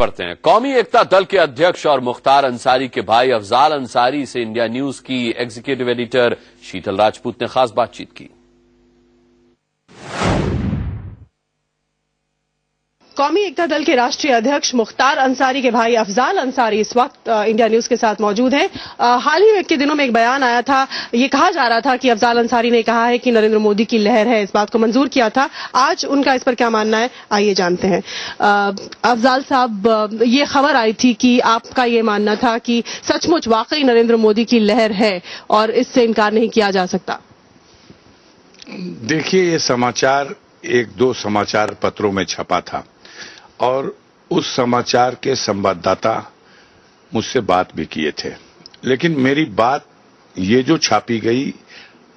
बढ़ते हैं। कौमी एकता दल के अध्यक्ष और मुख्तार अंसारी के भाई अफजाल अंसारी से इंडिया न्यूज की एग्जीक्यूटिव एडिटर शीतल राजपूत ने खास बातचीत की। कौमी एकता दल के राष्ट्रीय अध्यक्ष मुख्तार अंसारी के भाई अफजाल अंसारी इस वक्त इंडिया न्यूज के साथ मौजूद हैं। हाल ही के दिनों में एक बयान आया था, ये कहा जा रहा था कि अफजाल अंसारी ने कहा है कि नरेंद्र मोदी की लहर है, इस बात को मंजूर किया था। आज उनका इस पर क्या मानना है, आइए जानते हैं। अफजाल साहब, ये खबर आई थी कि आपका ये मानना था कि सचमुच वाकई नरेंद्र मोदी की लहर है और इससे इनकार नहीं किया जा सकता। देखिए, ये समाचार एक दो समाचार पत्रों में छपा था और उस समाचार के संवाददाता मुझसे बात भी किए थे, लेकिन मेरी बात ये जो छापी गई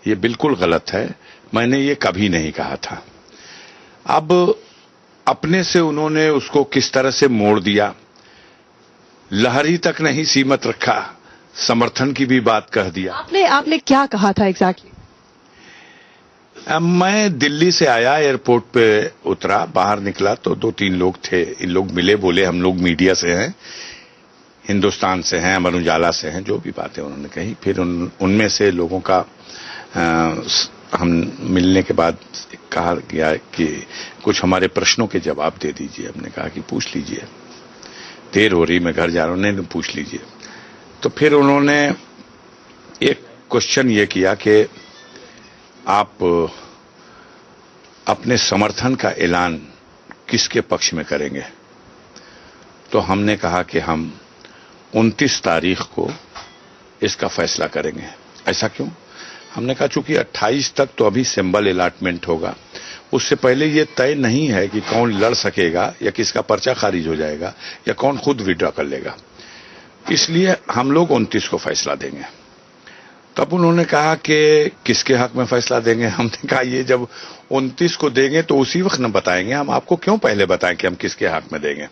ये बिल्कुल गलत है। मैंने ये कभी नहीं कहा था। अब अपने से उन्होंने उसको किस तरह से मोड़ दिया, लहर ही तक नहीं सीमित रखा, समर्थन की भी बात कह दिया। आपने क्या कहा था एग्जैक्टली? मैं दिल्ली से आया, एयरपोर्ट पे उतरा, बाहर निकला तो दो तीन लोग थे। इन लोग मिले, बोले हम लोग मीडिया से हैं, हिंदुस्तान से हैं, अमर उजाला से हैं, जो भी बातें उन्होंने कही। फिर उनमें से लोगों का हम मिलने के बाद कहा गया कि कुछ हमारे प्रश्नों के जवाब दे दीजिए। हमने कहा कि पूछ लीजिए, देर हो रही, मैं घर जा रहा हूं। नहीं, पूछ लीजिए। तो फिर उन्होंने एक क्वेश्चन ये किया कि आप अपने समर्थन का ऐलान किसके पक्ष में करेंगे? तो हमने कहा कि हम 29 तारीख को इसका फैसला करेंगे। ऐसा क्यों? हमने कहा चूंकि 28 तक तो अभी सिंबल अलॉटमेंट होगा, उससे पहले ये तय नहीं है कि कौन लड़ सकेगा या किसका पर्चा खारिज हो जाएगा या कौन खुद विड्रॉ कर लेगा। इसलिए हम लोग 29 को फैसला देंगे। तब उन्होंने कहा कि किसके हक में फैसला देंगे? हमने कहा ये जब 29 को देंगे तो उसी वक्त न बताएंगे, हम आपको क्यों पहले बताएं कि हम किसके हक में देंगे?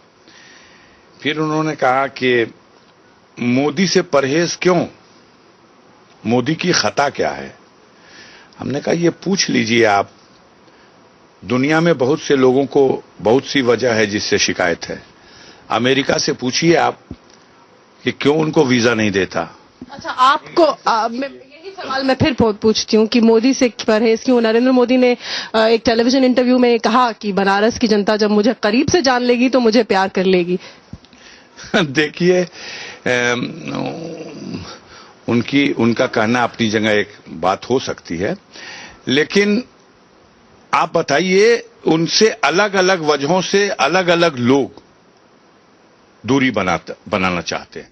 फिर उन्होंने कहा कि मोदी से परहेज क्यों, मोदी की खता क्या है? हमने कहा ये पूछ लीजिए आप, दुनिया में बहुत से लोगों को बहुत सी वजह है जिससे शिकायत है। अमेरिका से पूछिए आप कि क्यों उनको वीजा नहीं देता। अच्छा, आपको यही सवाल मैं फिर पूछती हूँ कि मोदी से परहेज क्यों? नरेंद्र मोदी ने एक टेलीविजन इंटरव्यू में कहा कि बनारस की जनता जब मुझे करीब से जान लेगी तो मुझे प्यार कर लेगी। देखिए, उनका कहना अपनी जगह एक बात हो सकती है, लेकिन आप बताइए, उनसे अलग अलग वजहों से अलग अलग लोग दूरी बनाना चाहते हैं।